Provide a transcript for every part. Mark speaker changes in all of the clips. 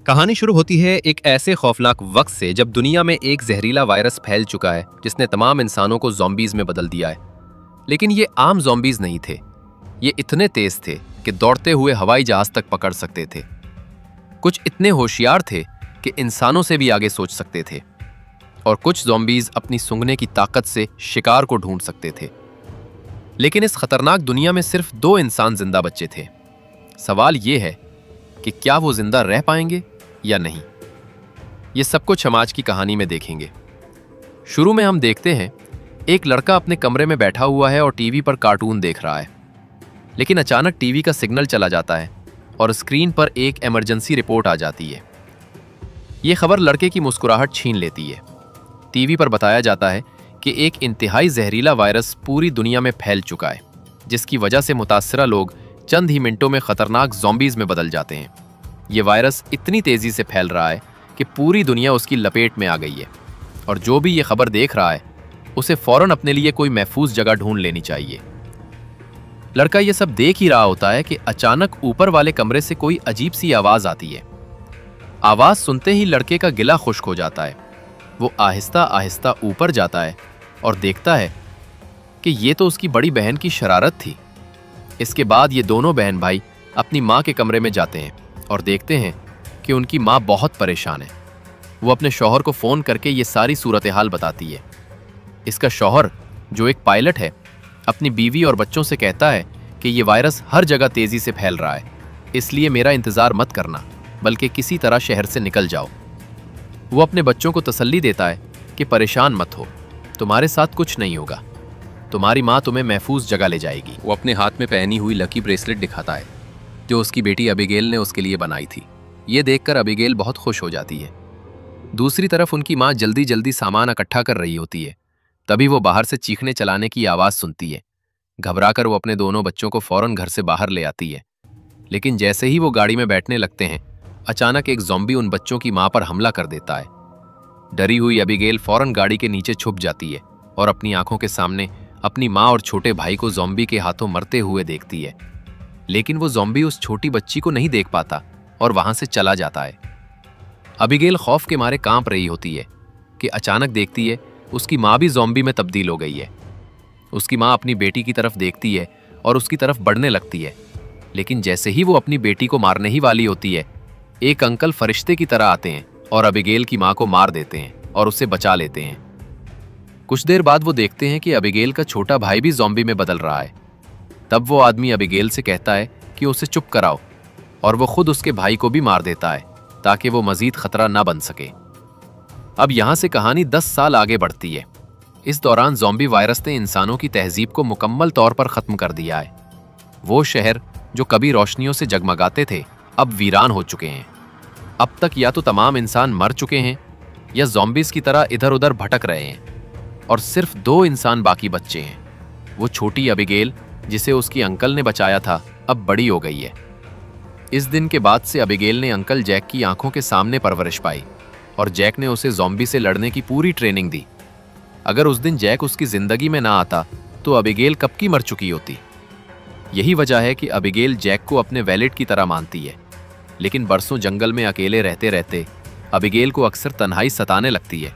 Speaker 1: कहानी शुरू होती है एक ऐसे खौफनाक वक्त से जब दुनिया में एक जहरीला वायरस फैल चुका है जिसने तमाम इंसानों को ज़ॉम्बीज़ में बदल दिया है। लेकिन ये आम ज़ॉम्बीज़ नहीं थे। ये इतने तेज थे कि दौड़ते हुए हवाई जहाज तक पकड़ सकते थे। कुछ इतने होशियार थे कि इंसानों से भी आगे सोच सकते थे, और कुछ ज़ॉम्बीज़ अपनी सूंघने की ताकत से शिकार को ढूंढ सकते थे। लेकिन इस खतरनाक दुनिया में सिर्फ 2 इंसान जिंदा बचे थे। सवाल ये है कि क्या वो जिंदा रह पाएंगे या नहीं। ये सब कुछ हम आज की कहानी में देखेंगे। शुरू में हम देखते हैं एक लड़का अपने कमरे में बैठा हुआ है और टीवी पर कार्टून देख रहा है। लेकिन अचानक टीवी का सिग्नल चला जाता है और स्क्रीन पर एक इमरजेंसी रिपोर्ट आ जाती है। ये खबर लड़के की मुस्कुराहट छीन लेती है। टीवी पर बताया जाता है कि एक इंतहाई जहरीला वायरस पूरी दुनिया में फैल चुका है, जिसकी वजह से मुतासरा लोग चंद ही मिनटों में खतरनाक ज़ॉम्बीज़ में बदल जाते हैं। ये वायरस इतनी तेजी से फैल रहा है कि पूरी दुनिया उसकी लपेट में आ गई है, और जो भी ये खबर देख रहा है उसे फौरन अपने लिए कोई महफूज जगह ढूंढ लेनी चाहिए। लड़का ये सब देख ही रहा होता है कि अचानक ऊपर वाले कमरे से कोई अजीब सी आवाज आती है। आवाज सुनते ही लड़के का गिला खुश्क हो जाता है। वो आहिस्ता आहिस्ता ऊपर जाता है और देखता है कि ये तो उसकी बड़ी बहन की शरारत थी। इसके बाद ये दोनों बहन भाई अपनी माँ के कमरे में जाते हैं और देखते हैं कि उनकी माँ बहुत परेशान है। वो अपने शौहर को फ़ोन करके ये सारी सूरत हाल बताती है। इसका शौहर, जो एक पायलट है, अपनी बीवी और बच्चों से कहता है कि ये वायरस हर जगह तेज़ी से फैल रहा है, इसलिए मेरा इंतज़ार मत करना, बल्कि किसी तरह शहर से निकल जाओ। वो अपने बच्चों को तसल्ली देता है कि परेशान मत हो, तुम्हारे साथ कुछ नहीं होगा, तुम्हारी माँ तुम्हें महफूज जगह ले जाएगी। वो अपने हाथ में पहनी हुई लकी ब्रेसलेट दिखाता है जो उसकी बेटी अबिगेल ने उसके लिए बनाई थी। ये देखकर अबिगेल बहुत खुश हो जाती है। दूसरी तरफ उनकी माँ जल्दी जल्दी सामान इकट्ठा कर रही होती है। तभी वो बाहर से चीखने चलाने की आवाज़ सुनती है। घबराकर वो अपने दोनों बच्चों को फौरन घर से बाहर ले आती है। लेकिन जैसे ही वो गाड़ी में बैठने लगते हैं, अचानक एक ज़ॉम्बी उन बच्चों की माँ पर हमला कर देता है। डरी हुई अबिगेल फौरन गाड़ी के नीचे छुप जाती है और अपनी आंखों के सामने अपनी माँ और छोटे भाई को ज़ॉम्बी के हाथों मरते हुए देखती है। लेकिन वो ज़ॉम्बी उस छोटी बच्ची को नहीं देख पाता और वहां से चला जाता है। अबिगेल खौफ के मारे कांप रही होती है कि अचानक देखती है उसकी माँ भी ज़ॉम्बी में तब्दील हो गई है। उसकी माँ अपनी बेटी की तरफ देखती है और उसकी तरफ बढ़ने लगती है। लेकिन जैसे ही वो अपनी बेटी को मारने ही वाली होती है, एक अंकल फरिश्ते की तरह आते हैं और अबिगेल की माँ को मार देते हैं और उसे बचा लेते हैं। कुछ देर बाद वो देखते हैं कि अबिगेल का छोटा भाई भी ज़ॉम्बी में बदल रहा है। तब वो आदमी अबिगेल से कहता है कि उसे चुप कराओ, और वो खुद उसके भाई को भी मार देता है ताकि वो मजीद खतरा ना बन सके। अब यहां से कहानी 10 साल आगे बढ़ती है। इस दौरान ज़ॉम्बी वायरस ने इंसानों की तहजीब को मुकम्मल तौर पर खत्म कर दिया है। वो शहर जो कभी रोशनियों से जगमगाते थे, अब वीरान हो चुके हैं। अब तक या तो तमाम इंसान मर चुके हैं या ज़ॉम्बीज़ की तरह इधर उधर भटक रहे हैं, और सिर्फ 2 इंसान बाकी बच्चे हैं। वो छोटी अबिगेल, जिसे उसकी अंकल ने बचाया था, अब बड़ी हो गई है। इस दिन के बाद से अबिगेल ने अंकल जैक की आंखों के सामने परवरिश पाई, और जैक ने उसे ज़ॉम्बी से लड़ने की पूरी ट्रेनिंग दी। अगर उस दिन जैक उसकी जिंदगी में ना आता तो अबिगेल कब की मर चुकी होती। यही वजह है कि अबिगेल जैक को अपने वैलेट की तरह मानती है। लेकिन बरसों जंगल में अकेले रहते रहते अबिगेल को अक्सर तन्हाई सताने लगती है।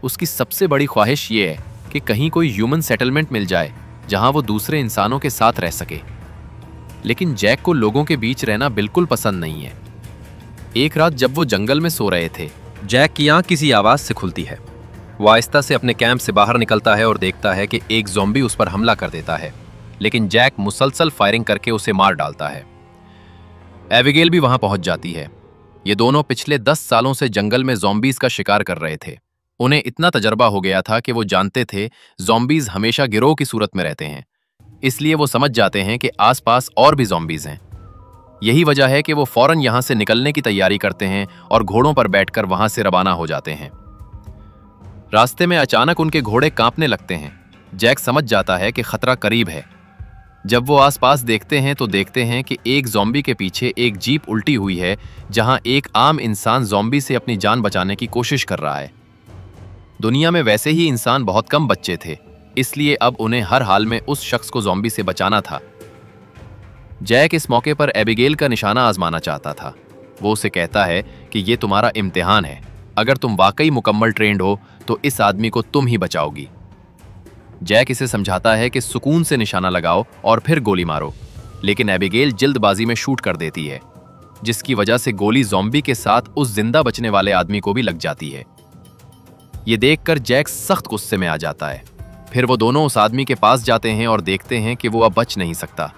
Speaker 1: उसकी सबसे बड़ी ख्वाहिश ये है कि कहीं कोई ह्यूमन सेटलमेंट मिल जाए जहां वो दूसरे इंसानों के साथ रह सके। लेकिन जैक को लोगों के बीच रहना बिल्कुल पसंद नहीं है। एक रात जब वो जंगल में सो रहे थे, जैक की आंख किसी आवाज से खुलती है। वो आहिस्ता से अपने कैंप से बाहर निकलता है और देखता है कि एक ज़ॉम्बी उस पर हमला कर देता है। लेकिन जैक मुसलसल फायरिंग करके उसे मार डालता है। एबिगेल भी वहां पहुंच जाती है। ये दोनों पिछले 10 सालों से जंगल में ज़ॉम्बीज़ का शिकार कर रहे थे। उन्हें इतना तजर्बा हो गया था कि वो जानते थे ज़ॉम्बीज़ हमेशा गिरोह की सूरत में रहते हैं, इसलिए वो समझ जाते हैं कि आसपास और भी ज़ॉम्बीज़ हैं। यही वजह है कि वो फौरन यहां से निकलने की तैयारी करते हैं और घोड़ों पर बैठकर वहां से रवाना हो जाते हैं। रास्ते में अचानक उनके घोड़े कांपने लगते हैं। जैक समझ जाता है कि खतरा करीब है। जब वो आसपास देखते हैं तो देखते हैं कि एक ज़ॉम्बी के पीछे एक जीप उल्टी हुई है, जहां एक आम इंसान ज़ॉम्बी से अपनी जान बचाने की कोशिश कर रहा है। दुनिया में वैसे ही इंसान बहुत कम बच्चे थे, इसलिए अब उन्हें हर हाल में उस शख्स को ज़ॉम्बी से बचाना था। जैक इस मौके पर एबिगेल का निशाना आजमाना चाहता था, वो उसे कहता है कि ये तुम्हारा इम्तिहान है, अगर तुम वाकई मुकम्मल ट्रेंड हो तो इस आदमी को तुम ही बचाओगी। जैक इसे समझाता है कि सुकून से निशाना लगाओ और फिर गोली मारो, लेकिन एबिगेल जल्दबाजी में शूट कर देती है, जिसकी वजह से गोली ज़ॉम्बी के साथ उस जिंदा बचने वाले आदमी को भी लग जाती है। ये देखकर जैक सख्त गुस्से में आ जाता है। फिर वो दोनों उस आदमी के पास जाते हैं और देखते हैं कि वो अब बच नहीं सकता।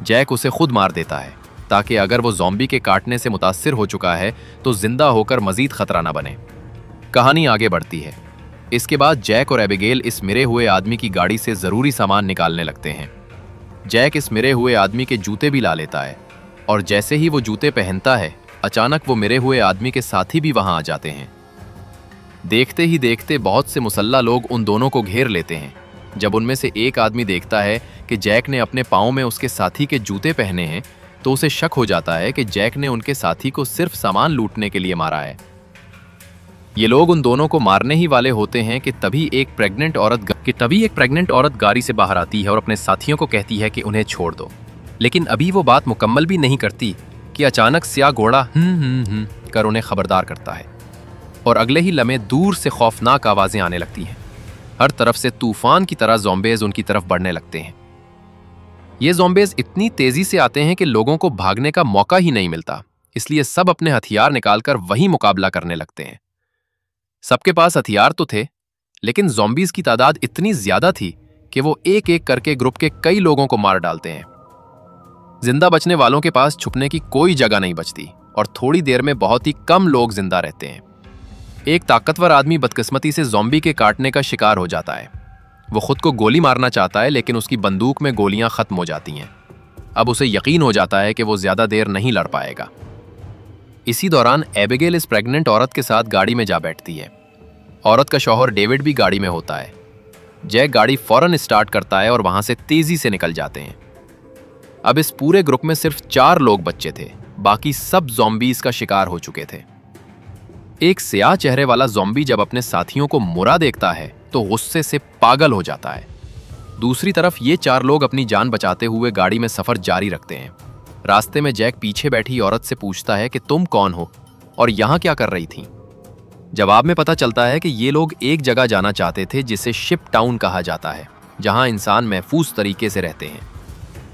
Speaker 1: जैक उसे खुद मार देता है ताकि अगर वो ज़ॉम्बी के काटने से मुतासिर हो चुका है तो जिंदा होकर मजीद खतरा न बने। कहानी आगे बढ़ती है। इसके बाद जैक और एबिगेल इस मिरे हुए आदमी की गाड़ी से ज़रूरी सामान निकालने लगते हैं। जैक इस मिरे हुए आदमी के जूते भी ला लेता है और जैसे ही वो जूते पहनता है, अचानक वो मिरे हुए आदमी के साथी भी वहां आ जाते हैं। देखते ही देखते बहुत से मुसल्ला लोग उन दोनों को घेर लेते हैं। जब उनमें से एक आदमी देखता है कि जैक ने अपने पाँव में उसके साथी के जूते पहने हैं तो उसे शक हो जाता है कि जैक ने उनके साथी को सिर्फ सामान लूटने के लिए मारा है। ये लोग उन दोनों को मारने ही वाले होते हैं कि तभी एक प्रेग्नेंट औरत गाड़ी से बाहर आती है और अपने साथियों को कहती है कि उन्हें छोड़ दो। लेकिन अभी वो बात मुकम्मल भी नहीं करती कि अचानक स्याह घोड़ा कर उन्हें खबरदार करता है और अगले ही लम्हे दूर से खौफनाक आवाजें आने लगती हैं। हर तरफ से तूफान की तरह ज़ॉम्बीज़ उनकी तरफ बढ़ने लगते हैं। ये ज़ॉम्बीज़ इतनी तेजी से आते हैं कि लोगों को भागने का मौका ही नहीं मिलता, इसलिए सब अपने हथियार निकालकर वही मुकाबला करने लगते हैं। सबके पास हथियार तो थे, लेकिन ज़ॉम्बीज़ की तादाद इतनी ज्यादा थी कि वो एक एक करके ग्रुप के कई लोगों को मार डालते हैं। जिंदा बचने वालों के पास छुपने की कोई जगह नहीं बचती और थोड़ी देर में बहुत ही कम लोग जिंदा रहते हैं। एक ताकतवर आदमी बदकिस्मती से ज़ॉम्बी के काटने का शिकार हो जाता है। वो खुद को गोली मारना चाहता है, लेकिन उसकी बंदूक में गोलियां खत्म हो जाती हैं। अब उसे यकीन हो जाता है कि वो ज्यादा देर नहीं लड़ पाएगा। इसी दौरान एबिगेल इस प्रेग्नेंट औरत के साथ गाड़ी में जा बैठती है। औरत का शौहर डेविड भी गाड़ी में होता है। जैक गाड़ी फौरन स्टार्ट करता है और वहां से तेजी से निकल जाते हैं। अब इस पूरे ग्रुप में सिर्फ 4 लोग बच्चे थे, बाकी सब ज़ॉम्बीज़ का शिकार हो चुके थे। एक स्याह चेहरे वाला ज़ॉम्बी जब अपने साथियों को मुरा देखता है तो गुस्से से पागल हो जाता है। दूसरी तरफ ये 4 लोग अपनी जान बचाते हुए गाड़ी में सफर जारी रखते हैं। रास्ते में जैक पीछे बैठी औरत से पूछता है कि तुम कौन हो और यहाँ क्या कर रही थी। जवाब में पता चलता है कि ये लोग एक जगह जाना चाहते थे जिसे शिप टाउन कहा जाता है, जहाँ इंसान महफूज तरीके से रहते हैं।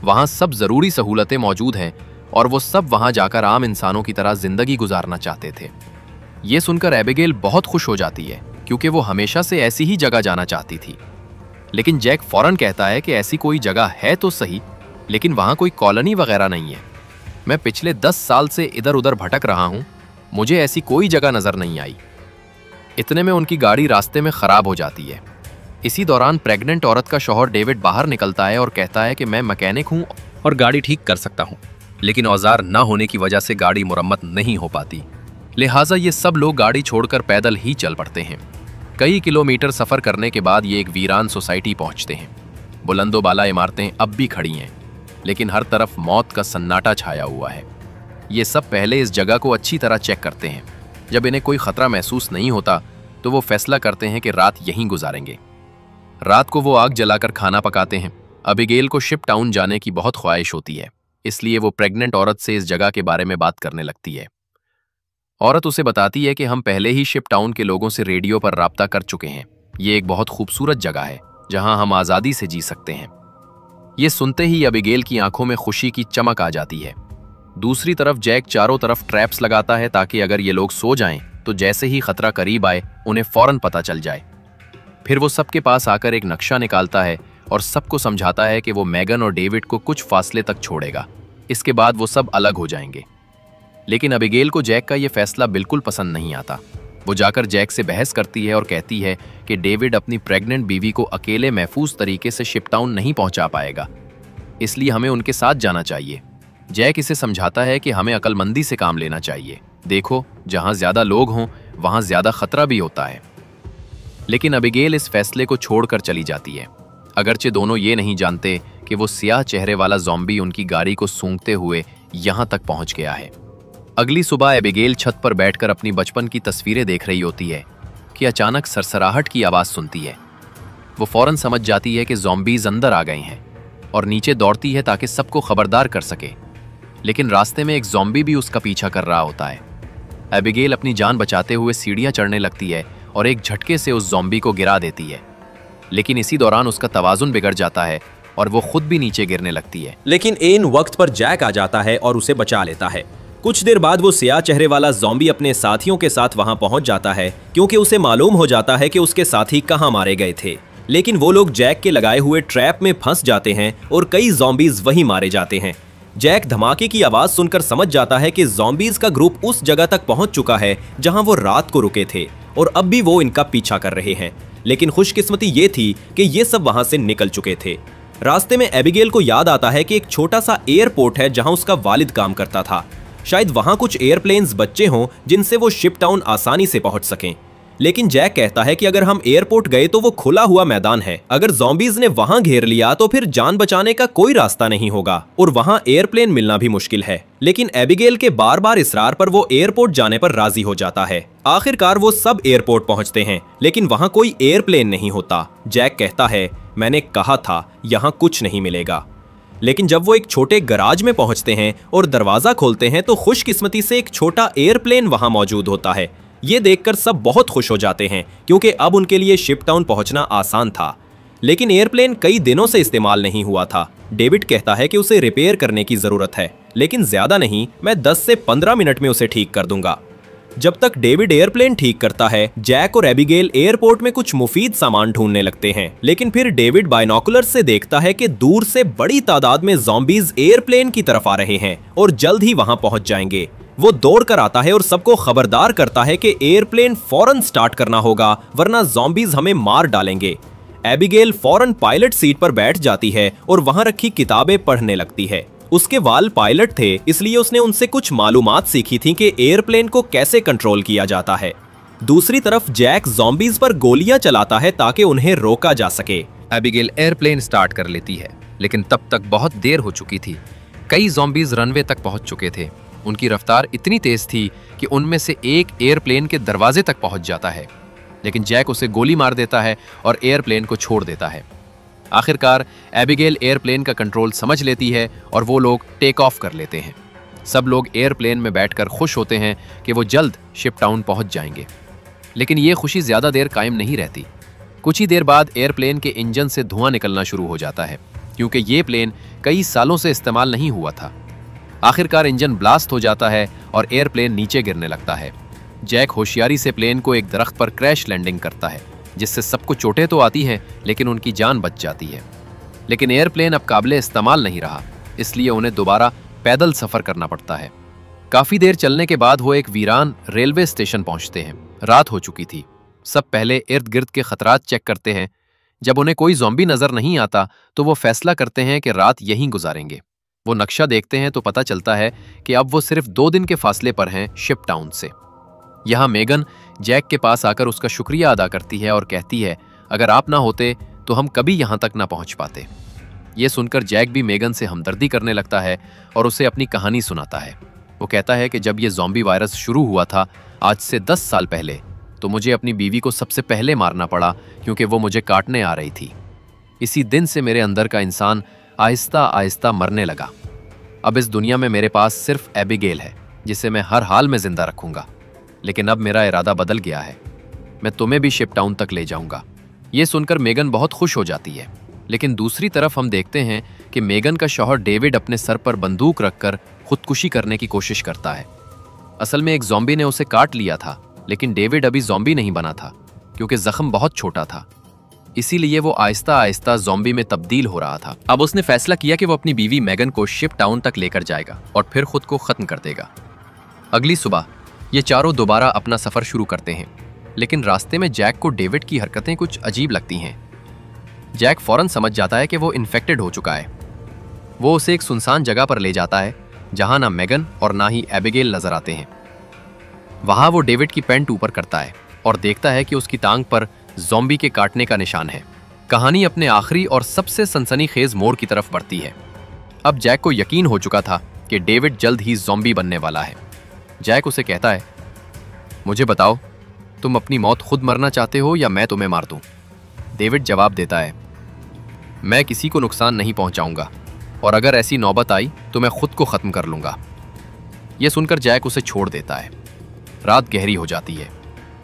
Speaker 1: वहाँ सब ज़रूरी सहूलतें मौजूद हैं और वो सब वहाँ जाकर आम इंसानों की तरह जिंदगी गुजारना चाहते थे। ये सुनकर एबिगेल बहुत खुश हो जाती है क्योंकि वो हमेशा से ऐसी ही जगह जाना चाहती थी। लेकिन जैक फौरन कहता है कि ऐसी कोई जगह है तो सही, लेकिन वहाँ कोई कॉलोनी वगैरह नहीं है। मैं पिछले 10 साल से इधर उधर भटक रहा हूँ, मुझे ऐसी कोई जगह नजर नहीं आई। इतने में उनकी गाड़ी रास्ते में खराब हो जाती है। इसी दौरान प्रेग्नेंट औरत का शौहर डेविड बाहर निकलता है और कहता है कि मैं मैकेनिक हूँ और गाड़ी ठीक कर सकता हूँ, लेकिन औजार न होने की वजह से गाड़ी मुरम्मत नहीं हो पाती। लिहाजा ये सब लोग गाड़ी छोड़कर पैदल ही चल पड़ते हैं। कई किलोमीटर सफर करने के बाद ये एक वीरान सोसाइटी पहुंचते हैं। बुलंदोबाला इमारतें अब भी खड़ी हैं, लेकिन हर तरफ मौत का सन्नाटा छाया हुआ है। ये सब पहले इस जगह को अच्छी तरह चेक करते हैं। जब इन्हें कोई खतरा महसूस नहीं होता तो वो फैसला करते हैं कि रात यहीं गुजारेंगे। रात को वो आग जलाकर खाना पकाते हैं। एबिगेल को शिप टाउन जाने की बहुत ख्वाहिश होती है, इसलिए वो प्रेग्नेंट औरत से इस जगह के बारे में बात करने लगती है। औरत उसे बताती है कि हम पहले ही शिप टाउन के लोगों से रेडियो पर राब्ता कर चुके हैं। ये एक बहुत खूबसूरत जगह है जहां हम आज़ादी से जी सकते हैं। ये सुनते ही एबिगेल की आंखों में खुशी की चमक आ जाती है। दूसरी तरफ जैक चारों तरफ ट्रैप्स लगाता है ताकि अगर ये लोग सो जाएं तो जैसे ही खतरा करीब आए उन्हें फौरन पता चल जाए। फिर वो सबके पास आकर एक नक्शा निकालता है और सबको समझाता है कि वो मैगन और डेविड को कुछ फासले तक छोड़ेगा, इसके बाद वो सब अलग हो जाएंगे। लेकिन एबिगेल को जैक का ये फैसला बिल्कुल पसंद नहीं आता। वो जाकर जैक से बहस करती है और कहती है कि डेविड अपनी प्रेग्नेंट बीवी को अकेले महफूज तरीके से शिप टाउन नहीं पहुंचा पाएगा, इसलिए हमें उनके साथ जाना चाहिए। जैक इसे समझाता है कि हमें अक्लमंदी से काम लेना चाहिए। देखो, जहां ज्यादा लोग हों वहां ज्यादा खतरा भी होता है। लेकिन एबिगेल इस फैसले को छोड़कर चली जाती है, अगरचे दोनों ये नहीं जानते कि वो स्याह चेहरे वाला ज़ॉम्बी उनकी गाड़ी को सूंघते हुए यहां तक पहुंच गया है। अगली सुबह एबिगेल छत पर बैठकर अपनी बचपन की तस्वीरें देख रही होती है कि अचानक सरसराहट की आवाज सुनती है। वो फौरन समझ जाती है कि ज़ॉम्बीज़ अंदर आ गए हैं और नीचे दौड़ती है ताकि सबको खबरदार कर सके। लेकिन रास्ते में एक ज़ॉम्बी भी उसका पीछा कर रहा होता है। एबिगेल अपनी जान बचाते हुए सीढ़ियां चढ़ने लगती है और एक झटके से उस ज़ॉम्बी को गिरा देती है, लेकिन इसी दौरान उसका तवाज़ुन बिगड़ जाता है और वो खुद भी नीचे गिरने लगती है।
Speaker 2: लेकिन ऐन वक्त पर जैक आ जाता है और उसे बचा लेता है। कुछ देर बाद वो स्याह चेहरे वाला ज़ॉम्बी अपने साथियों के साथ वहां पहुंच जाता है, क्योंकि उसे मालूम हो जाता है कि उसके साथी कहां मारे गए थे। लेकिन वो लोग जैक के लगाए हुए ट्रैप में फंस जाते हैं और कई ज़ॉम्बीज वहीं मारे जाते हैं। जैक धमाके की आवाज सुनकर समझ जाता है कि ज़ॉम्बीज का ग्रुप उस जगह तक पहुंच चुका है जहां वो रात को रुके थे और अब भी वो इनका पीछा कर रहे हैं। लेकिन खुशकिस्मती ये थी कि ये सब वहां से निकल चुके थे। रास्ते में एबिगेल को याद आता है कि एक छोटा सा एयरपोर्ट है जहां उसका वालिद काम करता था। शायद वहां कुछ एयरप्लेन्स बच्चे हों जिनसे वो शिप टाउन आसानी से पहुंच सकें। लेकिन जैक कहता है कि अगर हम एयरपोर्ट गए तो वो खुला हुआ मैदान है, अगर ज़ॉम्बीज ने वहां घेर लिया तो फिर जान बचाने का कोई रास्ता नहीं होगा और वहां एयरप्लेन मिलना भी मुश्किल है। लेकिन एबिगेल के बार बार इसरार पर वो एयरपोर्ट जाने पर राजी हो जाता है। आखिरकार वो सब एयरपोर्ट पहुंचते हैं, लेकिन वहां कोई एयरप्लेन नहीं होता। जैक कहता है, मैंने कहा था यहाँ कुछ नहीं मिलेगा। लेकिन जब वो एक छोटे गराज में पहुंचते हैं और दरवाजा खोलते हैं तो खुशकिस्मती से एक छोटा एयरप्लेन वहां मौजूद होता है। ये देखकर सब बहुत खुश हो जाते हैं, क्योंकि अब उनके लिए शिप टाउन पहुंचना आसान था। लेकिन एयरप्लेन कई दिनों से इस्तेमाल नहीं हुआ था। डेविड कहता है कि उसे रिपेयर करने की जरूरत है, लेकिन ज्यादा नहीं, मैं 10 से 15 मिनट में उसे ठीक कर दूंगा। जब तक डेविड एयरप्लेन ठीक करता है, जैक और एबिगेल एयरपोर्ट में कुछ मुफीद सामान ढूंढने लगते हैं। लेकिन फिर डेविड बाइनोकुलर से देखता है कि दूर से बड़ी तादाद में ज़ॉम्बीज एयरप्लेन की तरफ आ रहे हैं और जल्द ही वहां पहुंच जाएंगे। वो दौड़ कर आता है और सबको खबरदार करता है कि एयरप्लेन फौरन स्टार्ट करना होगा, वरना ज़ॉम्बीज हमें मार डालेंगे। एबिगेल फौरन पायलट सीट पर बैठ जाती है और वहां रखी किताबें पढ़ने लगती है। उसके वाल पायलट थे, इसलिए उसने उनसे कुछ मालूमात सीखी थी कि एयरप्लेन को कैसे कंट्रोल किया जाता है। दूसरी तरफ जैक ज़ॉम्बीज पर गोलियां चलाता है ताकि उन्हें रोका जा सके।
Speaker 1: एबिगेल एयरप्लेन स्टार्ट कर लेती है, लेकिन तब तक बहुत देर हो चुकी थी। कई ज़ॉम्बीज रनवे तक पहुंच चुके थे। उनकी रफ्तार इतनी तेज थी कि उनमें से एक एयरप्लेन के दरवाजे तक पहुंच जाता है, लेकिन जैक उसे गोली मार देता है और एयरप्लेन को छोड़ देता है। आखिरकार एबिगेल एयरप्लेन का कंट्रोल समझ लेती है और वो लोग टेक ऑफ कर लेते हैं। सब लोग एयरप्लेन में बैठकर खुश होते हैं कि वो जल्द शिप टाउन पहुंच जाएंगे। लेकिन ये खुशी ज़्यादा देर कायम नहीं रहती। कुछ ही देर बाद एयरप्लेन के इंजन से धुआं निकलना शुरू हो जाता है, क्योंकि ये प्लेन कई सालों से इस्तेमाल नहीं हुआ था। आखिरकार इंजन ब्लास्ट हो जाता है और एयरप्लेन नीचे गिरने लगता है। जैक होशियारी से प्लेन को एक दरख्त पर क्रैश लैंडिंग करता है, जिससे सबको चोटें तो आती हैं, लेकिन उनकी जान बच जाती है। लेकिन एयरप्लेन अब काबिले इस्तेमाल नहीं रहा, इसलिए उन्हें दोबारा पैदल सफ़र करना पड़ता है। काफ़ी देर चलने के बाद वो एक वीरान रेलवे स्टेशन पहुंचते हैं। रात हो चुकी थी। सब पहले इर्द गिर्द के खतरात चेक करते हैं। जब उन्हें कोई ज़ॉम्बी नज़र नहीं आता तो वो फैसला करते हैं कि रात यहीं गुजारेंगे। वो नक्शा देखते हैं तो पता चलता है कि अब वो सिर्फ 2 दिन के फासले पर हैं शिप टाउन से। यहाँ मेगन जैक के पास आकर उसका शुक्रिया अदा करती है और कहती है, अगर आप ना होते तो हम कभी यहाँ तक ना पहुँच पाते। ये सुनकर जैक भी मेगन से हमदर्दी करने लगता है और उसे अपनी कहानी सुनाता है। वो कहता है कि जब ये ज़ॉम्बी वायरस शुरू हुआ था आज से 10 साल पहले, तो मुझे अपनी बीवी को सबसे पहले मारना पड़ा, क्योंकि वो मुझे काटने आ रही थी। इसी दिन से मेरे अंदर का इंसान आहिस्ता आहिस्ता मरने लगा। अब इस दुनिया में मेरे पास सिर्फ एबिगेल है, जिसे मैं हर हाल में जिंदा रखूंगा। लेकिन अब मेरा इरादा बदल गया है, मैं तुम्हें भी शिप टाउन तक ले जाऊंगा। ये सुनकर मेगन बहुत खुश हो जाती है। लेकिन दूसरी तरफ हम देखते हैं कि मेगन का शौहर डेविड अपने सर पर बंदूक रखकर खुदकुशी करने की कोशिश करता है। असल में एक ज़ॉम्बी ने उसे काट लिया था, लेकिन डेविड अभी ज़ॉम्बी नहीं बना था, क्योंकि जख्म बहुत छोटा था। इसीलिए वो आहिस्ता आहिस्ता ज़ॉम्बी में तब्दील हो रहा था। अब उसने फैसला किया कि वो अपनी बीवी मेगन को शिप टाउन तक लेकर जाएगा और फिर खुद को खत्म कर देगा। अगली सुबह ये चारों दोबारा अपना सफर शुरू करते हैं, लेकिन रास्ते में जैक को डेविड की हरकतें कुछ अजीब लगती हैं। जैक फौरन समझ जाता है कि वो इन्फेक्टेड हो चुका है। वो उसे एक सुनसान जगह पर ले जाता है, जहां ना मेगन और ना ही एबिगेल नजर आते हैं। वहां वो डेविड की पैंट ऊपर करता है और देखता है कि उसकी टांग पर ज़ॉम्बी के काटने का निशान है। कहानी अपने आखिरी और सबसे सनसनीखेज मोड़ की तरफ बढ़ती है। अब जैक को यकीन हो चुका था कि डेविड जल्द ही ज़ॉम्बी बनने वाला है। जैक उसे कहता है, मुझे बताओ, तुम अपनी मौत खुद मरना चाहते हो या मैं तुम्हें मार दूं? डेविड जवाब देता है, मैं किसी को नुकसान नहीं पहुंचाऊंगा, और अगर ऐसी नौबत आई तो मैं खुद को खत्म कर लूंगा। यह सुनकर जैक उसे छोड़ देता है। रात गहरी हो जाती है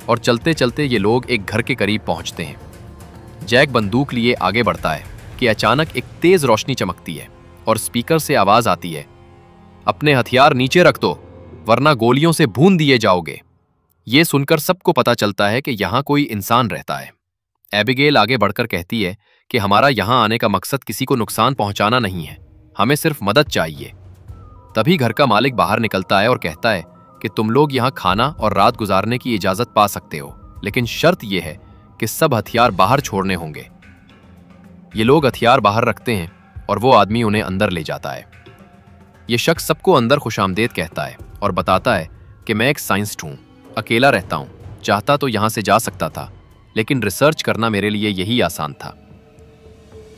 Speaker 1: और चलते चलते ये लोग एक घर के करीब पहुंचते हैं। जैक बंदूक लिए आगे बढ़ता है कि अचानक एक तेज रोशनी चमकती है और स्पीकर से आवाज आती है, अपने हथियार नीचे रख दो वरना गोलियों से भून दिए जाओगे। ये सुनकर सबको पता चलता है कि यहाँ कोई इंसान रहता है। एबिगेल आगे बढ़कर कहती है कि हमारा यहाँ आने का मकसद किसी को नुकसान पहुंचाना नहीं है, हमें सिर्फ मदद चाहिए। तभी घर का मालिक बाहर निकलता है और कहता है कि तुम लोग यहाँ खाना और रात गुजारने की इजाजत पा सकते हो, लेकिन शर्त यह है कि सब हथियार बाहर छोड़ने होंगे। ये लोग हथियार बाहर रखते हैं और वो आदमी उन्हें अंदर ले जाता है। ये शख्स सबको अंदर खुशामदेद कहता है और बताता है कि मैं एक साइंटिस्ट हूँ, अकेला रहता हूँ, चाहता तो यहाँ से जा सकता था, लेकिन रिसर्च करना मेरे लिए यही आसान था।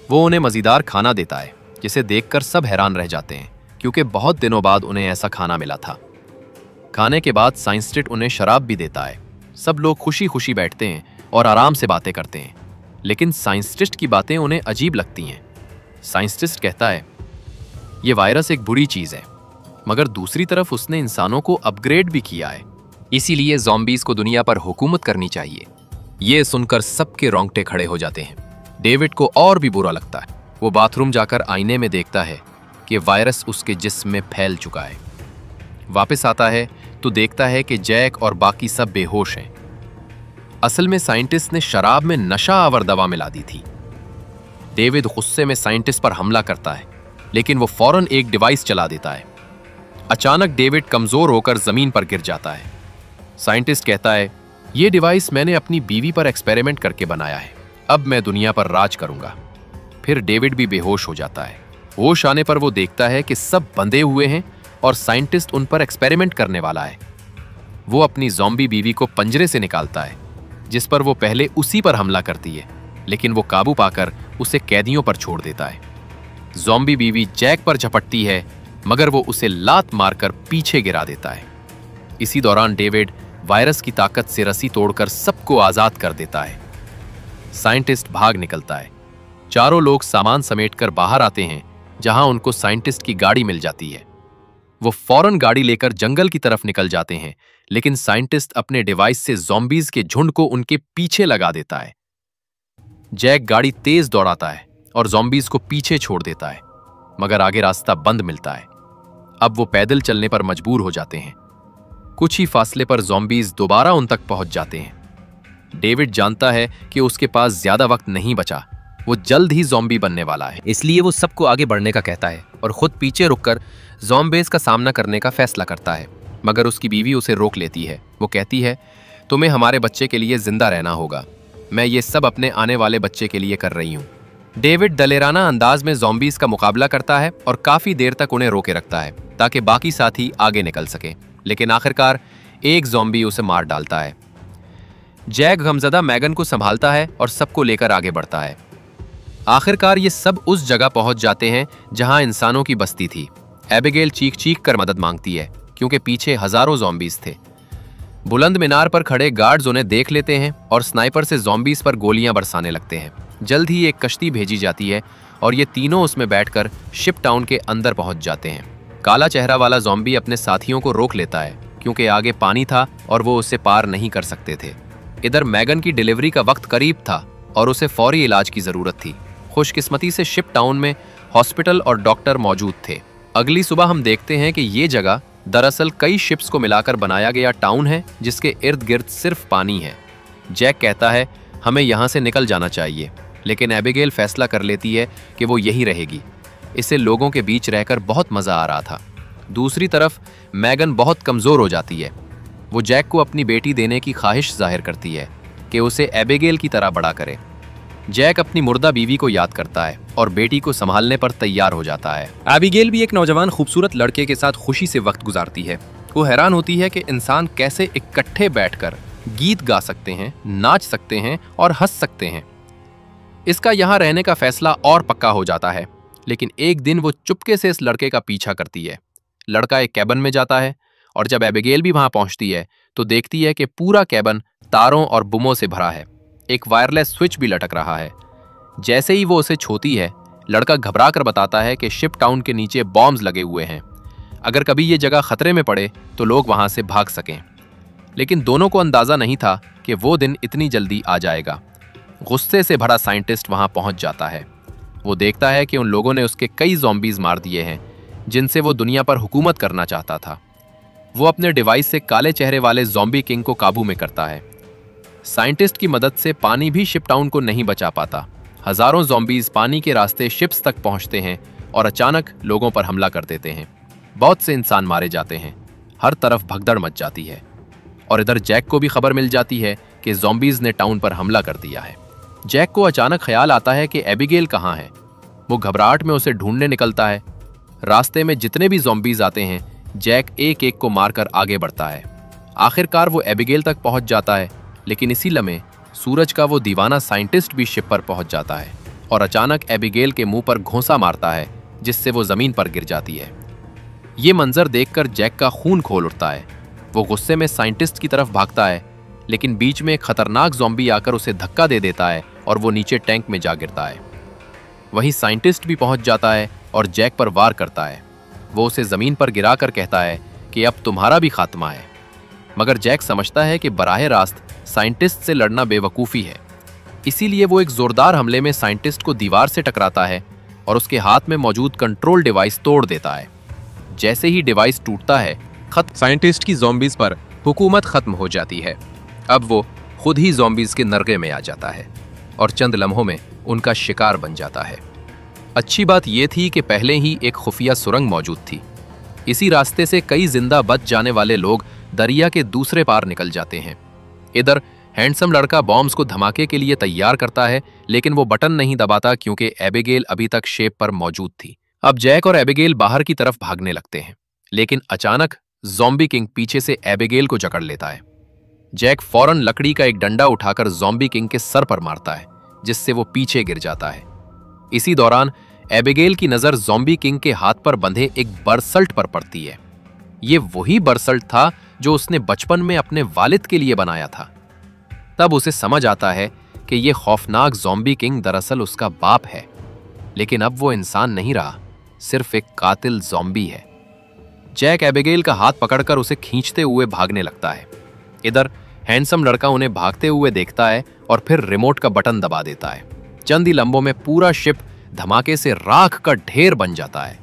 Speaker 1: वो उन्हें मज़ेदार खाना देता है जिसे देखकर सब हैरान रह जाते हैं, क्योंकि बहुत दिनों बाद उन्हें ऐसा खाना मिला था। खाने के बाद साइंटिस्ट उन्हें शराब भी देता है। सब लोग खुशी खुशी बैठते हैं और आराम से बातें करते हैं, लेकिन साइंटिस्ट की बातें उन्हें अजीब लगती हैं। साइंटिस्ट कहता है, ये वायरस एक बुरी चीज़ है, मगर दूसरी तरफ उसने इंसानों को अपग्रेड भी किया है, इसीलिए ज़ॉम्बीज़ को दुनिया पर हुकूमत करनी चाहिए। ये सुनकर सबके रोंगटे खड़े हो जाते हैं। डेविड को और भी बुरा लगता है। वो बाथरूम जाकर आईने में देखता है कि वायरस उसके जिस्म में फैल चुका है। वापस आता है तो देखता है कि जैक और बाकी सब बेहोश हैं। असल में साइंटिस्ट ने शराब में नशा आवर दवा मिला दी थी। डेविड गुस्से में साइंटिस्ट पर हमला करता है, लेकिन वो फौरन एक डिवाइस चला देता है। अचानक डेविड कमजोर होकर जमीन पर गिर जाता है। साइंटिस्ट कहता है, ये डिवाइस मैंने अपनी बीवी पर एक्सपेरिमेंट करके बनाया है, अब मैं दुनिया पर राज करूंगा। फिर डेविड भी बेहोश हो जाता है। होश आने पर वो देखता है कि सब बंधे हुए हैं और साइंटिस्ट उन पर एक्सपेरिमेंट करने वाला है। वो अपनी ज़ॉम्बी बीवी को पंजरे से निकालता है, जिस पर वो पहले उसी पर हमला करती है, लेकिन वो काबू पाकर उसे कैदियों पर छोड़ देता है। ज़ॉम्बी बीवी जैक पर झपटती है, मगर वो उसे लात मारकर पीछे गिरा देता है। इसी दौरान डेविड वायरस की ताकत से रस्सी तोड़कर सबको आजाद कर देता है। साइंटिस्ट भाग निकलता है। चारों लोग सामान समेटकर बाहर आते हैं, जहां उनको साइंटिस्ट की गाड़ी मिल जाती है। वो फौरन गाड़ी लेकर जंगल की तरफ निकल जाते हैं, लेकिन साइंटिस्ट अपने डिवाइस से ज़ॉम्बीज के झुंड को उनके पीछे लगा देता है। जैक गाड़ी तेज दौड़ाता है और ज़ॉम्बीज को पीछे छोड़ देता है, मगर आगे रास्ता बंद मिलता है। अब वो पैदल चलने पर मजबूर हो जाते हैं। कुछ ही फासले पर ज़ॉम्बीज दोबारा उन तक पहुंच जाते हैं। डेविड जानता है कि उसके पास ज्यादा वक्त नहीं बचा, वो जल्द ही ज़ॉम्बी बनने वाला है, इसलिए वो सबको आगे बढ़ने का कहता है और खुद पीछे रुककर ज़ॉम्बीज़ का सामना करने का फैसला करता है। मगर उसकी बीवी उसे रोक लेती है। वो कहती है, तुम्हें हमारे बच्चे के लिए जिंदा रहना होगा, मैं ये सब अपने आने वाले बच्चे के लिए कर रही हूँ। डेविड दलेराना अंदाज में ज़ॉम्बीज़ का मुकाबला करता है और काफी देर तक उन्हें रोके रखता है ताकि बाकी साथी आगे निकल सके, लेकिन आखिरकार एक ज़ॉम्बी उसे मार डालता है। जैक गमज़दा मैगन को संभालता है और सबको लेकर आगे बढ़ता है। आखिरकार ये सब उस जगह पहुंच जाते हैं जहां इंसानों की बस्ती थी। एबिगेल चीख चीख कर मदद मांगती है, क्योंकि पीछे हजारों ज़ॉम्बीज़ थे। बुलंद मीनार पर खड़े गार्ड्स उन्हें देख लेते हैं और स्नाइपर से ज़ॉम्बीज़ पर गोलियां बरसाने लगते हैं। जल्द ही एक कश्ती भेजी जाती है और ये तीनों उसमें बैठकर शिप टाउन के अंदर पहुंच जाते हैं। काला चेहरा वाला ज़ॉम्बी अपने साथियों को रोक लेता है, क्योंकि आगे पानी था और वो उसे पार नहीं कर सकते थे। इधर मैगन की डिलीवरी का वक्त करीब था और उसे फौरी इलाज की ज़रूरत थी। खुशकिस्मती से शिप टाउन में हॉस्पिटल और डॉक्टर मौजूद थे। अगली सुबह हम देखते हैं कि ये जगह दरअसल कई शिप्स को मिलाकर बनाया गया टाउन है, जिसके इर्द गिर्द सिर्फ पानी है। जैक कहता है, हमें यहाँ से निकल जाना चाहिए, लेकिन एबिगेल फैसला कर लेती है कि वो यहीं रहेगी। इसे लोगों के बीच रहकर बहुत मज़ा आ रहा था। दूसरी तरफ मैगन बहुत कमज़ोर हो जाती है। वो जैक को अपनी बेटी देने की ख्वाहिश जाहिर करती है कि उसे एबिगेल की तरह बड़ा करे। जैक अपनी मुर्दा बीवी को याद करता है और बेटी को संभालने पर तैयार हो जाता है।
Speaker 3: एबिगेल भी एक नौजवान खूबसूरत लड़के के साथ खुशी से वक्त गुजारती है। वो हैरान होती है कि इंसान कैसे इकट्ठे बैठकर गीत गा सकते हैं, नाच सकते हैं और हंस सकते हैं। इसका यहाँ रहने का फैसला और पक्का हो जाता है, लेकिन एक दिन वो चुपके से इस लड़के का पीछा करती है। लड़का एक कैबिन में जाता है और जब एबिगेल भी वहां पहुंचती है तो देखती है कि पूरा कैबिन तारों और बुमों से भरा है। एक वायरलेस स्विच भी लटक रहा है। जैसे ही वो उसे छूती है, लड़का घबरा कर बताता है कि शिप टाउन के नीचे बॉम्ब्स लगे हुए हैं, अगर कभी ये जगह खतरे में पड़े तो लोग वहां से भाग सकें। लेकिन दोनों को अंदाजा नहीं था कि वो दिन इतनी जल्दी आ जाएगा। गुस्से से भरा साइंटिस्ट वहां पहुंच जाता है। वो देखता है कि उन लोगों ने उसके कई ज़ॉम्बीज मार दिए हैं जिनसे वो दुनिया पर हुकूमत करना चाहता था। वो अपने डिवाइस से काले चेहरे वाले ज़ॉम्बी किंग को काबू में करता है। साइंटिस्ट की मदद से पानी भी शिप टाउन को नहीं बचा पाता। हजारों ज़ॉम्बीज पानी के रास्ते शिप्स तक पहुंचते हैं और अचानक लोगों पर हमला कर देते हैं। बहुत से इंसान मारे जाते हैं, हर तरफ भगदड़ मच जाती है। और इधर जैक को भी खबर मिल जाती है कि ज़ॉम्बीज ने टाउन पर हमला कर दिया है। जैक को अचानक ख्याल आता है कि एबिगेल कहाँ है। वो घबराहट में उसे ढूंढने निकलता है। रास्ते में जितने भी ज़ॉम्बीज आते हैं, जैक एक एक को मारकर आगे बढ़ता है। आखिरकार वो एबिगेल तक पहुंच जाता है, लेकिन इसी लम्हे सूरज का वो दीवाना साइंटिस्ट भी शिप पर पहुंच जाता है और अचानक एबिगेल के मुंह पर घोंसा मारता है, जिससे वो जमीन पर गिर जाती है। ये मंजर देखकर जैक का खून खोल उठता है। वो गुस्से में साइंटिस्ट की तरफ भागता है, लेकिन बीच में एक खतरनाक ज़ॉम्बी आकर उसे धक्का दे देता है और वो नीचे टैंक में जा गिरता है। वहीं साइंटिस्ट भी पहुंच जाता है और जैक पर वार करता है। वो उसे जमीन पर गिराकर कहता है कि अब तुम्हारा भी खात्मा है। मगर जैक समझता है कि बराह रास्त साइंटिस्ट से लड़ना बेवकूफ़ी है। इसीलिए वो एक जोरदार हमले में साइंटिस्ट को दीवार से टकराता है और उसके हाथ में मौजूद कंट्रोल डिवाइस तोड़ देता है। जैसे ही डिवाइस टूटता है,
Speaker 1: साइंटिस्ट की ज़ॉम्बीज पर हुकूमत खत्म हो जाती है। अब वो खुद ही ज़ॉम्बीज के नरगे में आ जाता है और चंद लम्हों में उनका शिकार बन जाता है। अच्छी बात यह थी कि पहले ही एक खुफिया सुरंग मौजूद थी। इसी रास्ते से कई जिंदा बच जाने वाले लोग दरिया के दूसरे पार निकल जाते हैं। इधर हैंडसम लड़का बॉम्ब्स को धमाके के लिए तैयार करता है, लेकिन वो बटन नहीं दबाता क्योंकि एबिगेल अभी तक शेप पर मौजूद थी। अब जैक और एबिगेल बाहर की तरफ भागने लगते हैं, लेकिन अचानक ज़ॉम्बी किंग पीछे से एबिगेल को जकड़ लेता है। जैक फौरन लकड़ी का एक डंडा उठाकर ज़ॉम्बी किंग के सर पर मारता है, जिससे वो पीछे गिर जाता है। इसी दौरान एबिगेल की नजर ज़ॉम्बी किंग के हाथ पर बंधे एक बरसल्ट पर पड़ती है। ये वही बरसल्ट था जो उसने बचपन में अपने वालिद के लिए बनाया था। तब उसे समझ आता है कि यह खौफनाक ज़ॉम्बी किंग दरअसल उसका बाप है। लेकिन अब वो इंसान नहीं रहा, सिर्फ एक कातिल ज़ॉम्बी है। जैक एबिगेल का हाथ पकड़कर उसे खींचते हुए भागने लगता है। इधर हैंडसम लड़का उन्हें भागते हुए देखता है और फिर रिमोट का बटन दबा देता है। चंद ही लम्हों में पूरा शिप धमाके से राख का ढेर बन जाता है।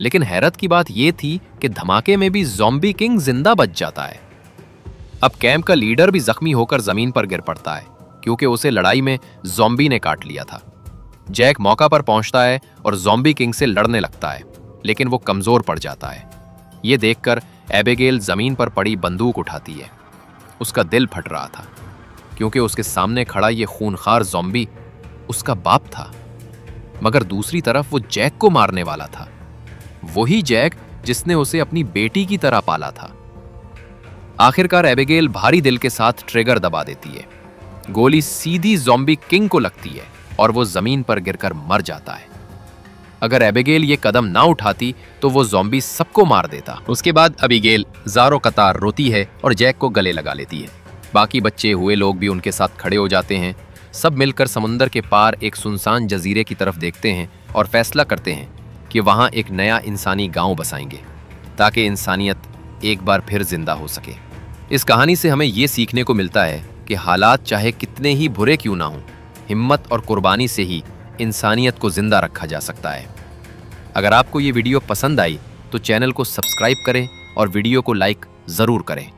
Speaker 1: लेकिन हैरत की बात यह थी कि धमाके में भी ज़ॉम्बी किंग जिंदा बच जाता है। अब कैंप का लीडर भी जख्मी होकर जमीन पर गिर पड़ता है, क्योंकि उसे लड़ाई में ज़ॉम्बी ने काट लिया था। जैक मौका पर पहुंचता है और ज़ॉम्बी किंग से लड़ने लगता है, लेकिन वो कमजोर पड़ जाता है। ये देखकर एबिगेल जमीन पर पड़ी बंदूक उठाती है। उसका दिल फट रहा था, क्योंकि उसके सामने खड़ा ये खूनखार ज़ॉम्बी उसका बाप था। मगर दूसरी तरफ वो जैक को मारने वाला था, वही जैक जिसने उसे अपनी बेटी की तरह पाला था। आखिरकार एबिगेल भारी दिल के साथ ट्रिगर दबा देती है। गोली सीधी ज़ॉम्बी किंग को लगती है और वो जमीन पर गिरकर मर जाता है। अगर एबिगेल ये कदम ना उठाती तो वो ज़ॉम्बी सबको मार देता। उसके बाद एबिगेल ज़ारो कतार रोती है और जैक को गले लगा लेती है। बाकी बच्चे हुए लोग भी उनके साथ खड़े हो जाते हैं। सब मिलकर समुंदर के पार एक सुनसान जजीरे की तरफ देखते हैं और फैसला करते हैं कि वहाँ एक नया इंसानी गांव बसाएंगे, ताकि इंसानियत एक बार फिर जिंदा हो सके। इस कहानी से हमें ये सीखने को मिलता है कि हालात चाहे कितने ही बुरे क्यों ना हों, हिम्मत और कुर्बानी से ही इंसानियत को जिंदा रखा जा सकता है। अगर आपको ये वीडियो पसंद आई तो चैनल को सब्सक्राइब करें और वीडियो को लाइक ज़रूर करें।